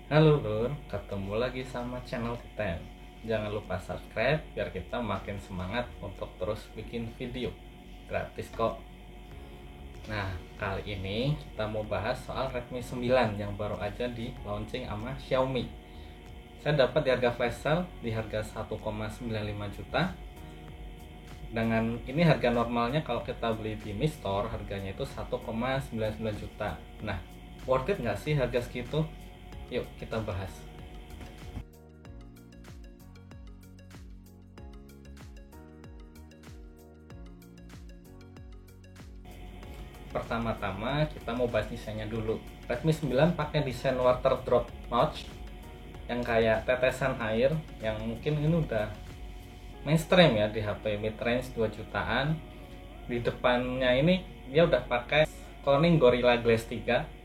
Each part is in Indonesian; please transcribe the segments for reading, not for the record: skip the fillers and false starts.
Halo Lur, ketemu lagi sama channel Titan. Jangan lupa subscribe biar kita makin semangat untuk terus bikin video. Gratis kok. Nah, kali ini kita mau bahas soal Redmi 9 yang baru aja di launching sama Xiaomi. Saya dapat di harga flash sale di harga 1,95 juta. Dengan ini harga normalnya kalau kita beli di Mi Store harganya itu 1,99 juta. Nah, worth it nggak sih harga segitu? Yuk kita bahas. Pertama-tama kita mau bahas desainnya dulu. Redmi 9 pakai desain water drop notch yang kayak tetesan air, yang mungkin ini udah mainstream ya di HP mid range 2 jutaan. Di depannya ini dia udah pakai Corning Gorilla Glass 3.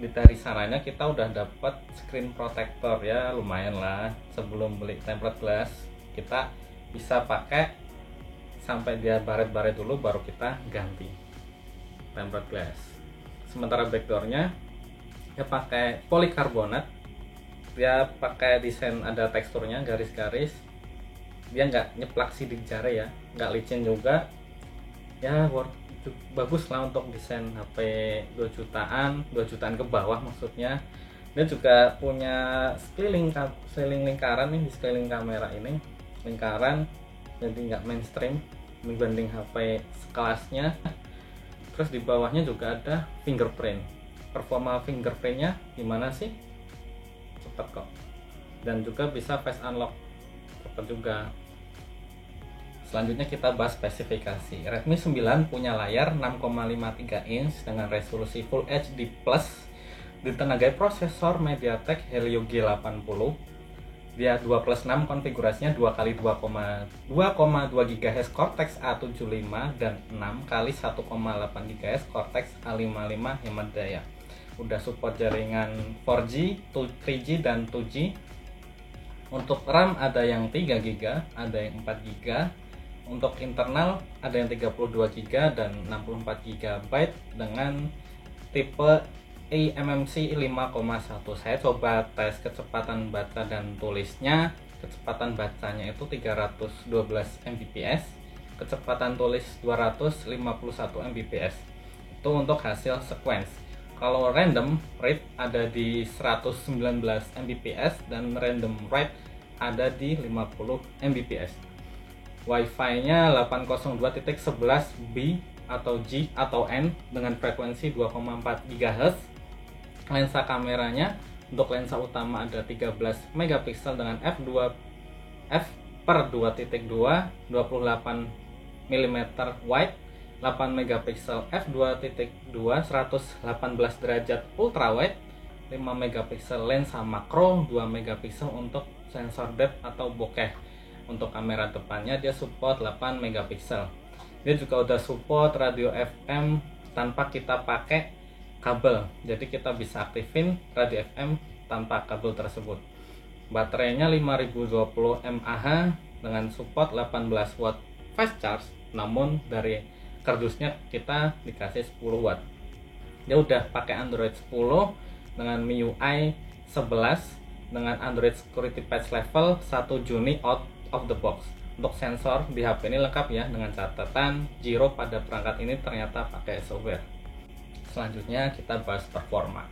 Dari sananya kita udah dapat screen protector, ya lumayan lah. Sebelum beli tempered glass kita bisa pakai sampai dia baret-baret dulu baru kita ganti tempered glass. Sementara backdoornya dia pakai polikarbonat, dia pakai desain ada teksturnya garis-garis, dia nggak nyeplak sidik jari ya, nggak licin juga ya. Bagus lah untuk desain HP 2 jutaan ke bawah maksudnya. Dia juga punya sekeliling lingkaran nih, di sekeliling kamera ini lingkaran, jadi nggak mainstream dibanding HP sekelasnya. Terus di bawahnya juga ada fingerprint. Performa fingerprintnya gimana sih? Cepet kok, dan juga bisa face unlock, cepet juga. Selanjutnya kita bahas spesifikasi. Redmi 9 punya layar 6,53 inch dengan resolusi Full HD Plus, ditenagai prosesor MediaTek Helio G80. Dia 2+6, konfigurasinya 2x2,2 GHz Cortex A75 dan 6x1,8 GHz Cortex A55 hemat daya. Udah support jaringan 4G, 3G dan 2G. Untuk RAM ada yang 3 GB, ada yang 4 GB. Untuk internal ada yang 32 GB dan 64 GB dengan tipe eMMC 5,1. Saya coba tes kecepatan baca dan tulisnya. Kecepatan bacanya itu 312 Mbps, kecepatan tulis 251 Mbps. Itu untuk hasil sequence. Kalau random read ada di 119 Mbps dan random write ada di 50 Mbps. Wi-Fi-nya 802.11b atau G atau N dengan frekuensi 2,4 GHz. Lensa kameranya untuk lensa utama ada 13 megapiksel dengan f per 2.2, 28 mm wide, 8 megapiksel f2.2, 118 derajat ultra wide, 5 megapiksel lensa makro, 2 megapiksel untuk sensor depth atau bokeh. Untuk kamera depannya dia support 8 megapiksel. Dia juga udah support radio FM tanpa kita pakai kabel, jadi kita bisa aktifin radio FM tanpa kabel tersebut. Baterainya 5020 mAh dengan support 18 watt fast charge, namun dari kardusnya kita dikasih 10 watt. Dia udah pakai Android 10 dengan MIUI 11 dengan Android Security Patch Level 1 Juni out of the box. Untuk sensor di HP ini lengkap ya, dengan catatan Giro pada perangkat ini ternyata pakai software. Selanjutnya kita bahas performa.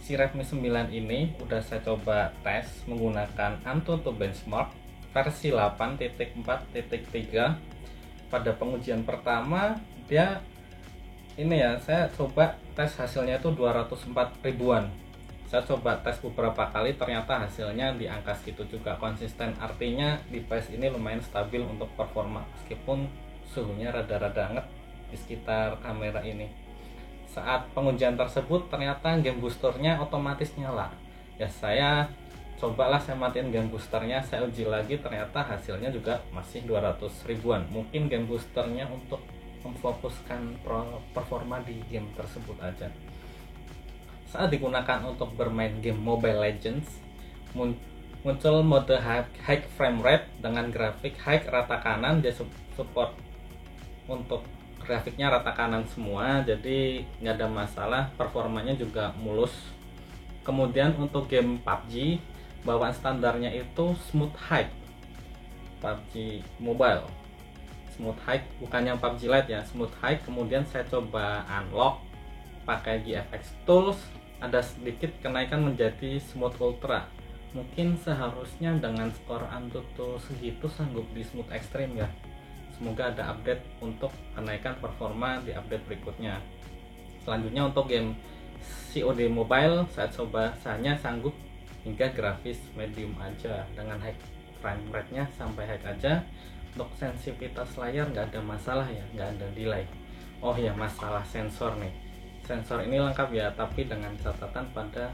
Si Redmi 9 ini udah saya coba tes menggunakan Antutu Benchmark versi 8.4.3. Pada pengujian pertama dia ini ya, saya coba tes hasilnya itu 204 ribuan. Saya coba tes beberapa kali, ternyata hasilnya di angka segitu juga, konsisten. Artinya device ini lumayan stabil untuk performa meskipun suhunya rada-rada hangat di sekitar kamera ini. Saat pengujian tersebut ternyata game boosternya otomatis nyala. Ya saya cobalah, saya matiin game boosternya, saya uji lagi, ternyata hasilnya juga masih 200 ribuan. Mungkin game boosternya untuk memfokuskan performa di game tersebut aja. Saat digunakan untuk bermain game Mobile Legends, muncul mode high frame rate dengan grafik high rata kanan. Dia support untuk grafiknya rata kanan semua, jadi nggak ada masalah. Performanya juga mulus, Kemudian untuk game PUBG, bawaan standarnya itu Smooth High. PUBG Mobile Smooth High, bukan yang PUBG Lite ya, Smooth High. Kemudian saya coba unlock pakai GFX Tools, ada sedikit kenaikan menjadi Smooth Ultra. Mungkin seharusnya dengan skor Antutu segitu sanggup di Smooth Extreme ya. Semoga ada update untuk kenaikan performa di update berikutnya. Selanjutnya untuk game COD Mobile, saya coba hanya sanggup hingga grafis medium aja dengan high frame rate nya sampai high aja. Untuk sensitivitas layar nggak ada masalah ya, nggak ada delay. Oh ya, masalah sensor nih, sensor ini lengkap ya, tapi dengan catatan pada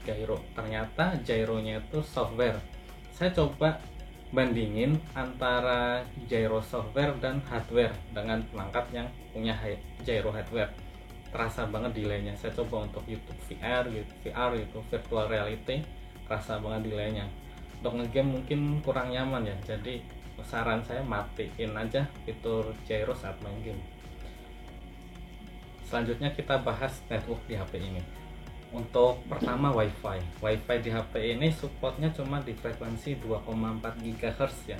gyro. Ternyata gyronya itu software. Saya coba bandingin antara gyro software dan hardware dengan pelengkap yang punya gyro hardware. Terasa banget delaynya. Saya coba untuk YouTube VR itu virtual reality, terasa banget delaynya. Untuk ngegame mungkin kurang nyaman ya, jadi saran saya matiin aja fitur gyro saat main game. Selanjutnya kita bahas network di HP ini. Untuk pertama WiFi di HP ini supportnya cuma di frekuensi 2,4 GHz ya,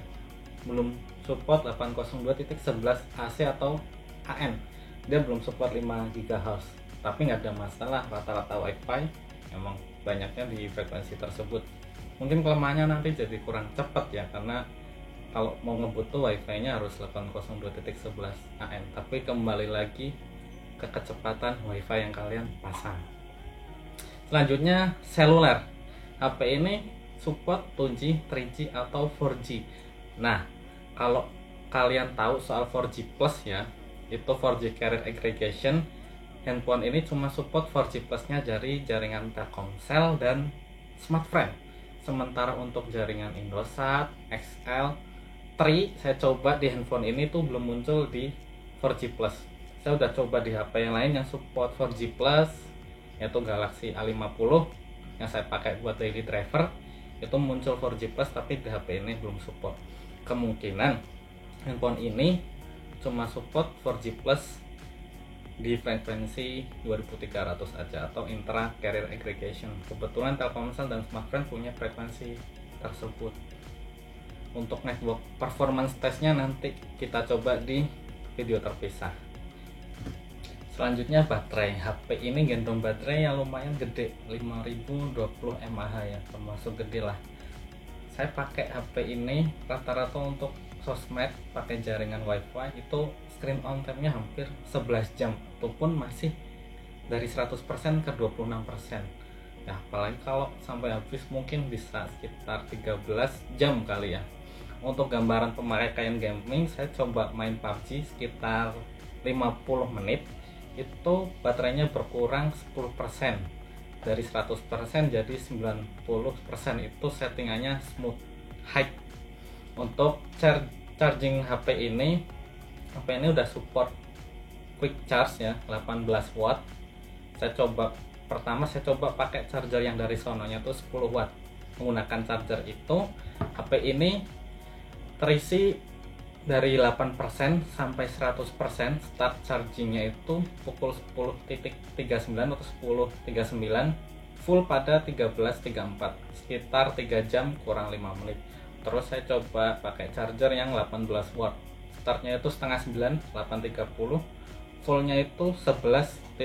belum support 802.11 AC atau AM. Dia belum support 5 GHz, tapi nggak ada masalah, rata-rata WiFi emang banyaknya di frekuensi tersebut. Mungkin kelemahannya nanti jadi kurang cepat ya, karena kalau mau ngebut tuh WiFi-nya harus 802.11 AM, tapi kembali lagi ke kecepatan WiFi yang kalian pasang. Selanjutnya seluler. HP ini support 2G, 3G atau 4G. Nah, kalau kalian tahu soal 4G plus ya, itu 4G carrier aggregation. Handphone ini cuma support 4G plusnya dari jaringan Telkomsel dan Smartfren. Sementara untuk jaringan Indosat, XL, Tri, saya coba di handphone ini tuh belum muncul di 4G plus. Saya udah coba di HP yang lain yang support 4G plus, yaitu Galaxy A50 yang saya pakai buat daily driver, itu muncul 4G plus, tapi di HP ini belum support. Kemungkinan handphone ini cuma support 4G plus di frekuensi 2300 aja atau intra carrier aggregation. Kebetulan Telkomsel dan Smartfren punya frekuensi tersebut. Untuk network performance testnya nanti kita coba di video terpisah. Selanjutnya baterai. HP ini gendong baterai yang lumayan gede, 5020 mAh ya, termasuk gede lah. Saya pakai HP ini rata-rata untuk sosmed pakai jaringan WiFi itu screen on time-nya hampir 11 jam. Itu pun masih dari 100% ke 26%. Ya, apalagi kalau sampai habis mungkin bisa sekitar 13 jam kali ya. Untuk gambaran pemakaian gaming, saya coba main PUBG sekitar 50 menit. Itu baterainya berkurang 10%. Dari 100% jadi 90%. Itu settingannya smooth high. Untuk charging HP ini udah support quick charge ya, 18 watt. Saya coba pakai charger yang dari sononya tuh 10 watt. Menggunakan charger itu HP ini terisi dari 8% sampai 100%. Start chargingnya itu pukul 10.39 atau 10.39, full pada 13.34, sekitar 3 jam kurang 5 menit. Terus saya coba pakai charger yang 18 watt, startnya itu setengah 9, 8.30, fullnya itu 11.02,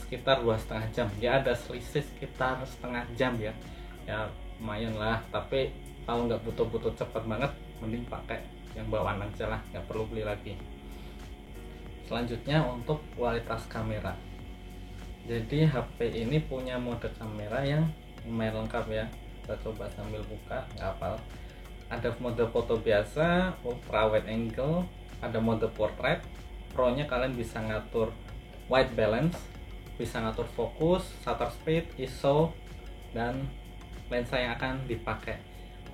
sekitar 2,5 jam ya. Ada selisih sekitar setengah jam ya, lumayan lah. Tapi kalau nggak butuh cepet banget, mending pakai yang bawaan aja lah, nggak perlu beli lagi. Selanjutnya untuk kualitas kamera. Jadi HP ini punya mode kamera yang lumayan lengkap ya. Kita coba sambil buka, nggak hafal. Ada mode foto biasa, ultra wide angle, ada mode portrait. Pro-nya kalian bisa ngatur white balance, bisa ngatur fokus, shutter speed, ISO, dan lensa yang akan dipakai.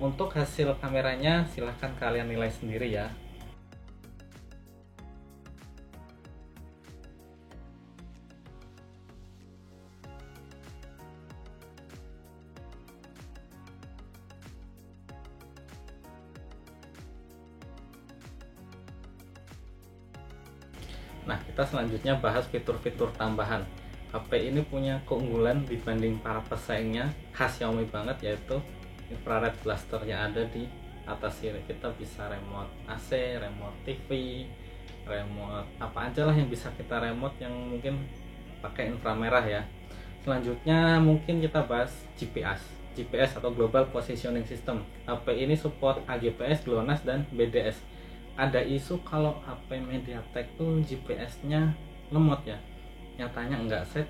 Untuk hasil kameranya silahkan kalian nilai sendiri ya. Nah, kita selanjutnya bahas fitur-fitur tambahan. HP ini punya keunggulan dibanding para pesaingnya khas Xiaomi banget, yaitu infrared blaster yang ada di atas sini. Kita bisa remote AC, remote TV, remote apa aja lah yang bisa kita remote yang mungkin pakai inframerah ya. Selanjutnya mungkin kita bahas GPS atau Global Positioning System. HP ini support AGPS, GLONASS, dan BDS. Ada isu kalau HP MediaTek tuh GPS-nya lemot ya. Nyatanya enggak. Saya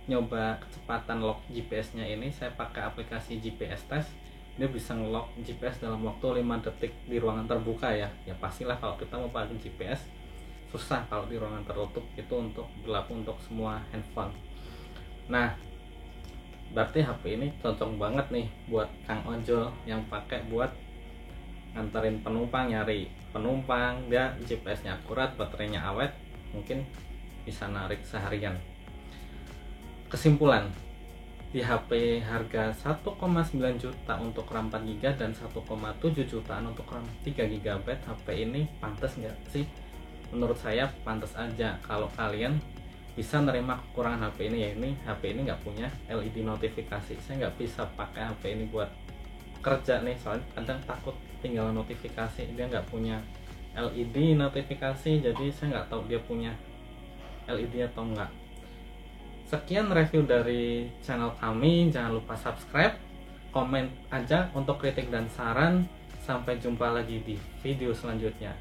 nyoba kecepatan lock GPS-nya ini, saya pakai aplikasi GPS Test. Dia bisa nge-lock GPS dalam waktu 5 detik di ruangan terbuka ya. Ya pastilah kalau kita mau pakai GPS susah kalau di ruangan tertutup, itu berlaku untuk semua handphone. Nah, berarti HP ini cocok banget nih buat Kang Ojol yang pakai buat nganterin penumpang, nyari penumpang. Dia GPS-nya akurat, baterainya awet, mungkin bisa narik seharian. Kesimpulan, di HP harga 1,9 juta untuk RAM 4GB dan 1,7 jutaan untuk RAM 3GB, HP ini pantas nggak sih? Menurut saya pantas aja. Kalau kalian bisa nerima kekurangan HP ini, ya ini HP ini nggak punya LED notifikasi. Saya nggak bisa pakai HP ini buat kerja nih, soalnya kadang takut tinggal notifikasi. Dia nggak punya LED notifikasi, jadi saya nggak tahu dia punya LED atau enggak. Sekian review dari channel kami. Jangan lupa subscribe, komen aja untuk kritik dan saran. Sampai jumpa lagi di video selanjutnya.